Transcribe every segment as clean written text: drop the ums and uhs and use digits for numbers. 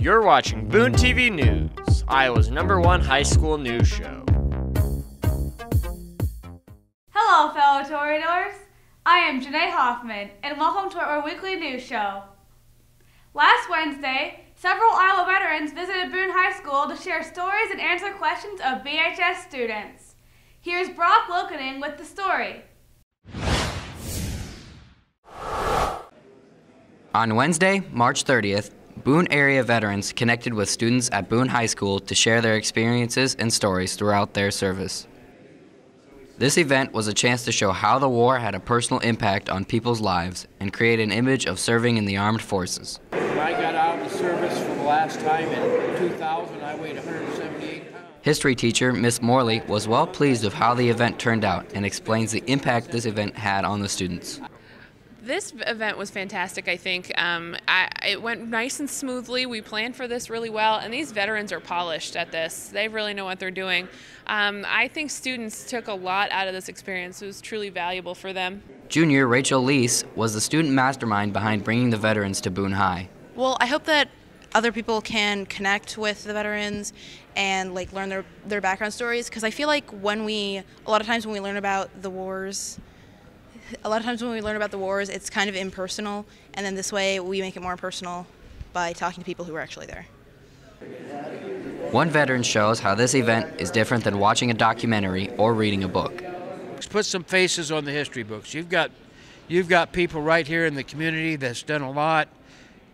You're watching Boone TV News, Iowa's #1 high school news show. Hello, fellow Toreadors. I am Janae Hoffman, and welcome to our weekly news show. Last Wednesday, several Iowa veterans visited Boone High School to share stories and answer questions of BHS students. Here's Brock Wilkening with the story. On Wednesday, March 30th, Boone area veterans connected with students at Boone High School to share their experiences and stories throughout their service. This event was a chance to show how the war had a personal impact on people's lives and create an image of serving in the armed forces. When I got out of the service for the last time in 2000, I weighed 178 pounds. History teacher Miss Morley was well pleased of how the event turned out and explains the impact this event had on the students. This event was fantastic, I think. It went nice and smoothly. We planned for this really well, and these veterans are polished at this. They really know what they're doing. I think students took a lot out of this experience. It was truly valuable for them. Junior Rachel Leese was the student mastermind behind bringing the veterans to Boone High. Well, I hope that other people can connect with the veterans and learn their background stories, because I feel like a lot of times when we learn about the wars, it's kind of impersonal, and then this way we make it more personal by talking to people who were actually there. One veteran shows how this event is different than watching a documentary or reading a book. Let's put some faces on the history books. You've got people right here in the community that's done a lot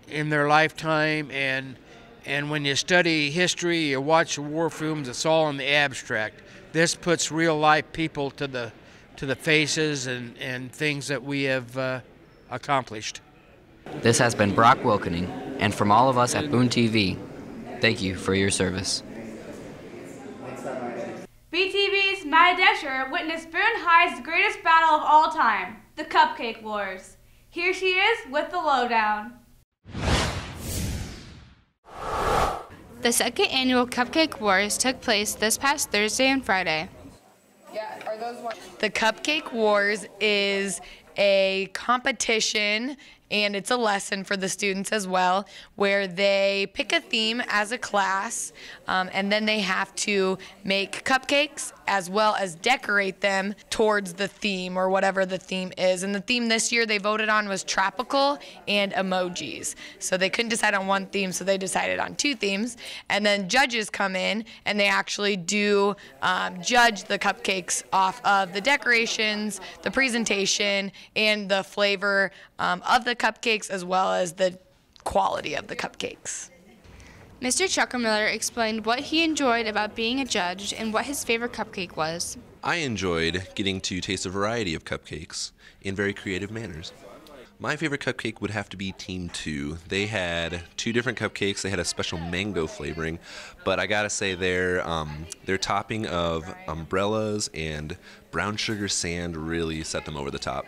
in their lifetime, and when you study history, you watch the war films, it's all in the abstract. This puts real life people to the faces and things that we have accomplished. This has been Brock Wilkening, and from all of us at Boone TV, thank you for your service. BTV's Maddie Desher witnessed Boone High's greatest battle of all time, the Cupcake Wars. Here she is with the lowdown. The second annual Cupcake Wars took place this past Thursday and Friday. The Cupcake Wars is a competition, and it's a lesson for the students as well, where they pick a theme as a class, and then they have to make cupcakes as well as decorate them towards the theme or whatever the theme is. And the theme this year they voted on was tropical and emojis. So they couldn't decide on one theme, so they decided on two themes. And then judges come in and they actually do judge the cupcakes off of the decorations, the presentation, and the flavor of the cupcakes, as well as the quality of the cupcakes. Mr. Chucker Miller explained what he enjoyed about being a judge and what his favorite cupcake was. I enjoyed getting to taste a variety of cupcakes in very creative manners. My favorite cupcake would have to be Team 2. They had two different cupcakes. They had a special mango flavoring, but I gotta say their topping of umbrellas and brown sugar sand really set them over the top.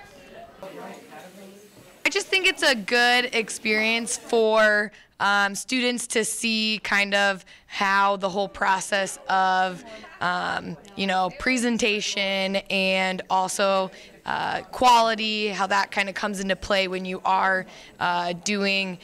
I just think it's a good experience for students to see kind of how the whole process of, presentation and also quality, how that kind of comes into play when you are doing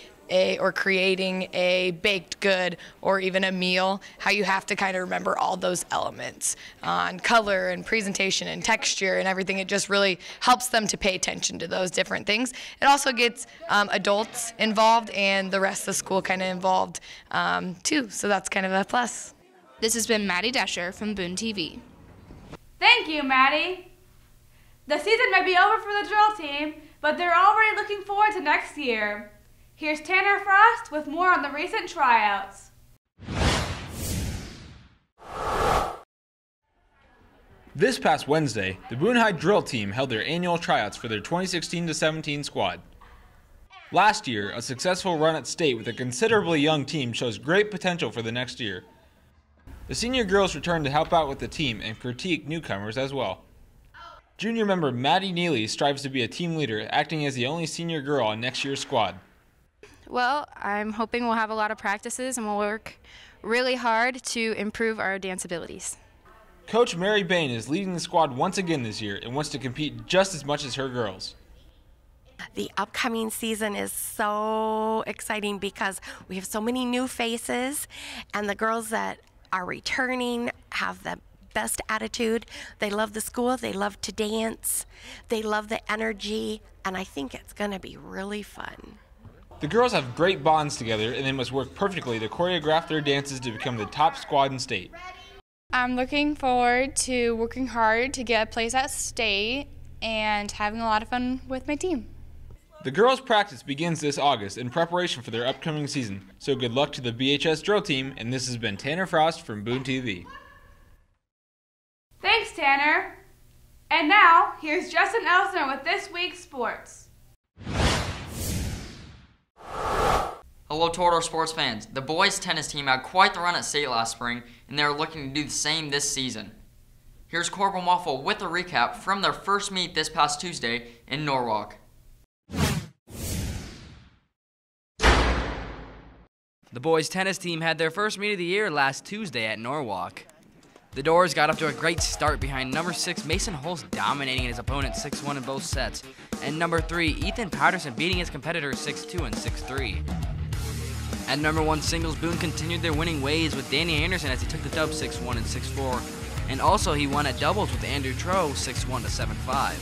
or creating a baked good or even a meal, how you have to kind of remember all those elements on color and presentation and texture and everything. It just really helps them to pay attention to those different things. It also gets adults involved and the rest of the school kind of involved too, so that's kind of a plus. This has been Maddie Desher from Boone TV. Thank you, Maddie. The season may be over for the drill team, but they're already looking forward to next year. Here's Tanner Frost with more on the recent tryouts. This past Wednesday, the Boone High drill team held their annual tryouts for their 2016-17 squad. Last year, a successful run at state with a considerably young team shows great potential for the next year. The senior girls returned to help out with the team and critique newcomers as well. Junior member Maddie Neely strives to be a team leader, acting as the only senior girl on next year's squad. Well, I'm hoping we'll have a lot of practices and we'll work really hard to improve our dance abilities. Coach Mary Bain is leading the squad once again this year and wants to compete just as much as her girls. The upcoming season is so exciting because we have so many new faces, and the girls that are returning have the best attitude. They love the school, they love to dance, they love the energy, and I think it's going to be really fun. The girls have great bonds together, and they must work perfectly to choreograph their dances to become the top squad in state. I'm looking forward to working hard to get a place at state and having a lot of fun with my team. The girls' practice begins this August in preparation for their upcoming season, so good luck to the BHS drill team, and this has been Tanner Frost from Boone TV. Thanks, Tanner. And now, here's Justin Elsner with this week's sports. Hello to all our sports fans. The boys tennis team had quite the run at state last spring, and they are looking to do the same this season. Here's Corbin Waffle with a recap from their first meet this past Tuesday in Norwalk. The boys tennis team had their first meet of the year last Tuesday at Norwalk. The Doors got off to a great start behind number 6 Mason Holst dominating his opponent 6-1 in both sets, and number 3 Ethan Patterson beating his competitors 6-2 and 6-3. At number 1 singles, Boone continued their winning ways with Danny Anderson as he took the dub 6-1 and 6-4, and also he won at doubles with Andrew Troe 6-1 to 7-5.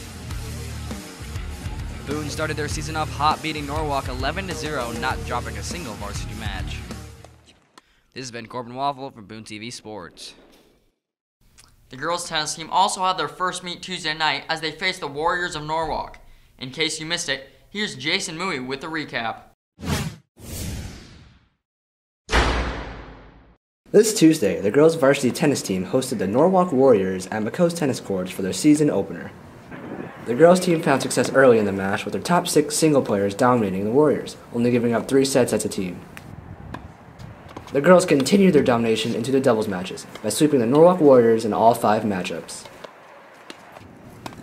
Boone started their season off hot, beating Norwalk 11-0, not dropping a single varsity match. This has been Corbin Waffle from Boone TV Sports. The girls tennis team also had their first meet Tuesday night as they faced the Warriors of Norwalk. In case you missed it, here's Jason Mui with the recap. This Tuesday, the girls' varsity tennis team hosted the Norwalk Warriors at McCoe's tennis courts for their season opener. The girls' team found success early in the match with their top 6 single players dominating the Warriors, only giving up 3 sets as a team. The girls continued their domination into the doubles matches by sweeping the Norwalk Warriors in all 5 matchups.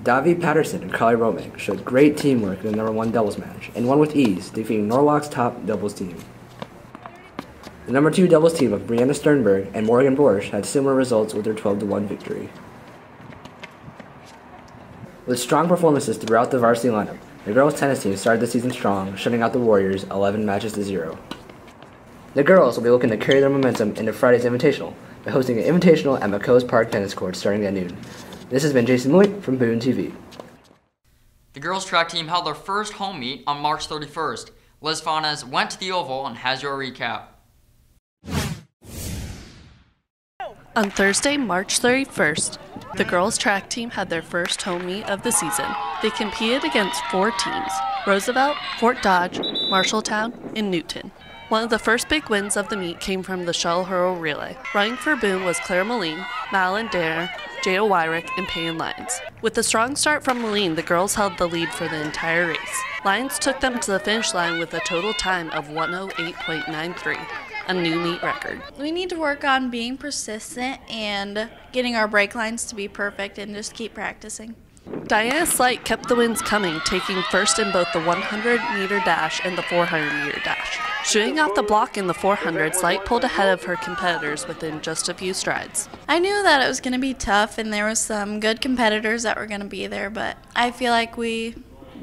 Davi Patterson and Carly Romick showed great teamwork in the number 1 doubles match and won with ease, defeating Norwalk's top doubles team. The number 2 doubles team of Brianna Sternberg and Morgan Borsch had similar results with their 12-1 victory. With strong performances throughout the varsity lineup, the girls' tennis team started the season strong, shutting out the Warriors 11 matches to 0. The girls will be looking to carry their momentum into Friday's Invitational by hosting an Invitational at McCoe's Park Tennis Court starting at noon. This has been Jason Moy from Boone TV. The girls' track team held their first home meet on March 31st. Liz Faunez went to the Oval and has your recap. On Thursday, March 31st, the girls' track team had their first home meet of the season. They competed against 4 teams: Roosevelt, Fort Dodge, Marshalltown, and Newton. One of the first big wins of the meet came from the shuttle hurl relay. Running for Boone was Claire Moline, Madeline Dare, Jada Wyrick, and Payne Lyons. With a strong start from Moline, the girls held the lead for the entire race. Lyons took them to the finish line with a total time of 1:08.93. A new meet record. We need to work on being persistent and getting our break lines to be perfect and just keep practicing. Diana Slight kept the wins coming, taking first in both the 100-meter dash and the 400-meter dash. Shooting off the block in the 400, Slight pulled ahead of her competitors within just a few strides. I knew that it was going to be tough and there was some good competitors that were going to be there, but I feel like we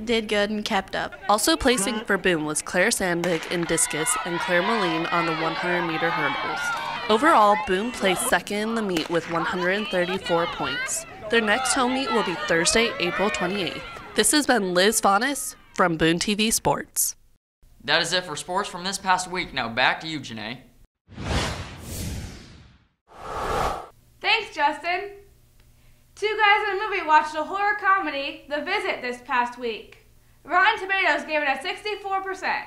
did good and kept up. Also placing for Boone was Claire Sandvig in discus and Claire Moline on the 100-meter hurdles. Overall, Boone placed second in the meet with 134 points. Their next home meet will be Thursday, April 28th. This has been Liz Faunus from Boone TV Sports. That is it for sports from this past week. Now back to you, Janae. Thanks, Justin. 2 guys in a movie watched a horror comedy, The Visit, this past week. Rotten Tomatoes gave it a 64%.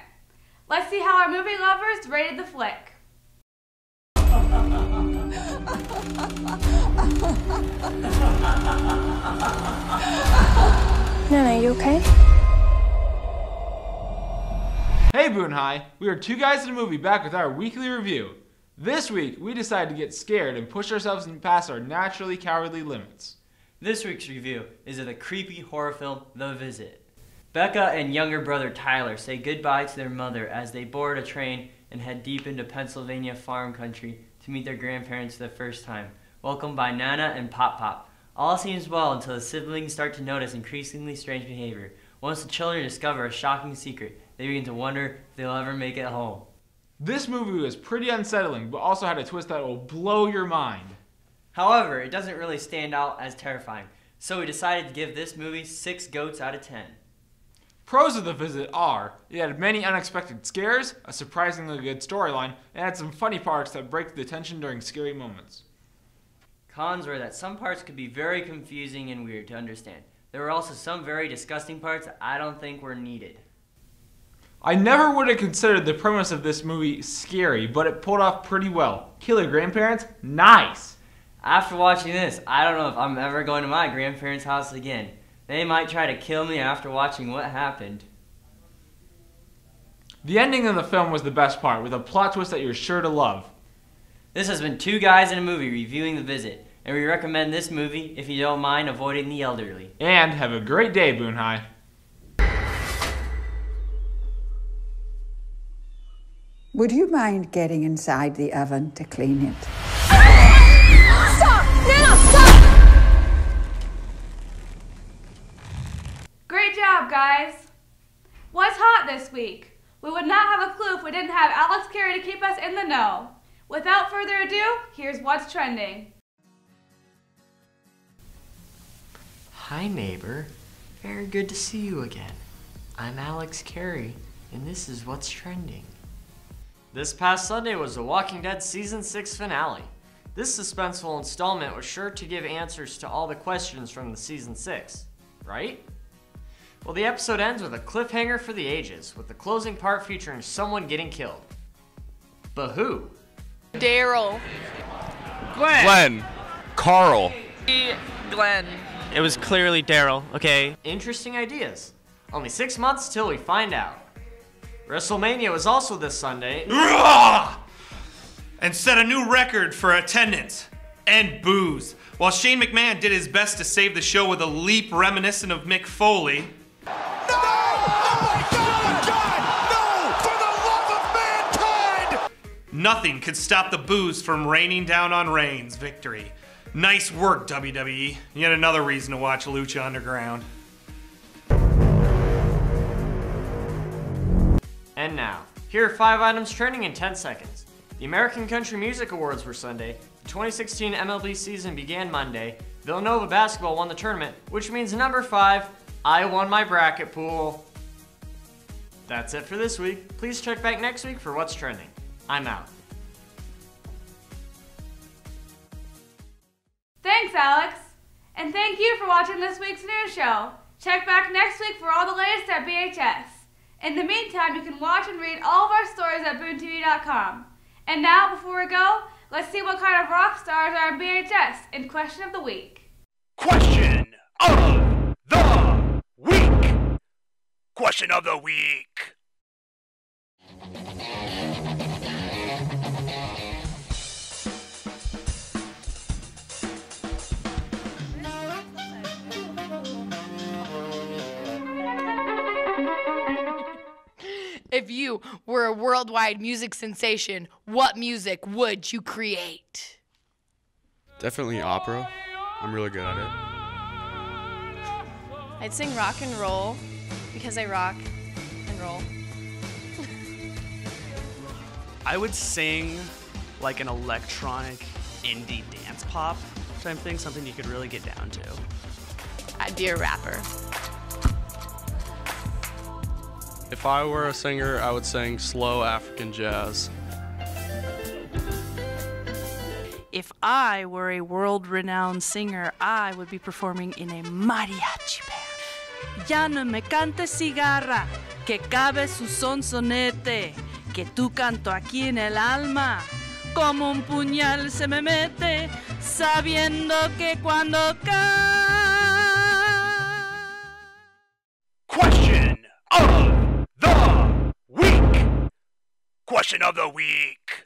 Let's see how our movie lovers rated the flick. Nana, you okay? Hey Boone High, we are 2 guys in a movie back with our weekly review. This week, we decided to get scared and push ourselves past our naturally cowardly limits. This week's review is of the creepy horror film, The Visit. Becca and younger brother Tyler say goodbye to their mother as they board a train and head deep into Pennsylvania farm country to meet their grandparents for the first time, welcomed by Nana and Pop Pop. All seems well until the siblings start to notice increasingly strange behavior. Once the children discover a shocking secret, they begin to wonder if they'll ever make it home. This movie was pretty unsettling, but also had a twist that will blow your mind. However, it doesn't really stand out as terrifying, so we decided to give this movie 6 goats out of 10. Pros of the visit are, it had many unexpected scares, a surprisingly good storyline, and had some funny parts that break the tension during scary moments. Cons were that some parts could be very confusing and weird to understand. There were also some very disgusting parts that I don't think were needed. I never would have considered the premise of this movie scary, but it pulled off pretty well. Kill your grandparents? Nice! After watching this, I don't know if I'm ever going to my grandparents' house again. They might try to kill me after watching what happened. The ending of the film was the best part, with a plot twist that you're sure to love. This has been 2 Guys in a Movie reviewing The Visit, and we recommend this movie if you don't mind avoiding the elderly. And have a great day, Boone High. Would you mind getting inside the oven to clean it? Stop! Nana, stop! Great job, guys. What's hot this week? We would not have a clue if we didn't have Alex Carey to keep us in the know. Without further ado, here's what's trending. Hi, neighbor. Very good to see you again. I'm Alex Carey, and this is what's trending. This past Sunday was The Walking Dead Season 6 finale. This suspenseful installment was sure to give answers to all the questions from the Season 6, right? Well, the episode ends with a cliffhanger for the ages, with the closing part featuring someone getting killed. But who? Daryl. Glenn. Carl. Glenn. It was clearly Daryl, okay? Interesting ideas. Only 6 months till we find out. WrestleMania was also this Sunday. And set a new record for attendance and booze. While Shane McMahon did his best to save the show with a leap reminiscent of Mick Foley. Nothing could stop the booze from raining down on Reigns' victory. Nice work, WWE. Yet another reason to watch Lucha Underground. And now, here are 5 items trending in 10 seconds. The American Country Music Awards were Sunday. The 2016 MLB season began Monday. Villanova basketball won the tournament, which means number 5, I won my bracket pool. That's it for this week. Please check back next week for what's trending. I'm out. Thanks, Alex. And thank you for watching this week's news show. Check back next week for all the latest at BHS. In the meantime, you can watch and read all of our stories at BooneTV.com. And now, before we go, let's see what kind of rock stars are in BHS in Question of the Week. Question of the Week! Question of the Week! If you were a worldwide music sensation, what music would you create? Definitely opera. I'm really good at it. I'd sing rock and roll because I rock and roll. I would sing like an electronic indie dance pop type thing, something you could really get down to. I'd be a rapper. If I were a singer, I would sing slow African jazz. If I were a world-renowned singer, I would be performing in a mariachi band. Ya no me cantes cigarra, que cabe su sonsonete, que tu canto aquí en el alma, como un puñal se me mete, sabiendo que cuando Question of the Week! Question of the Week!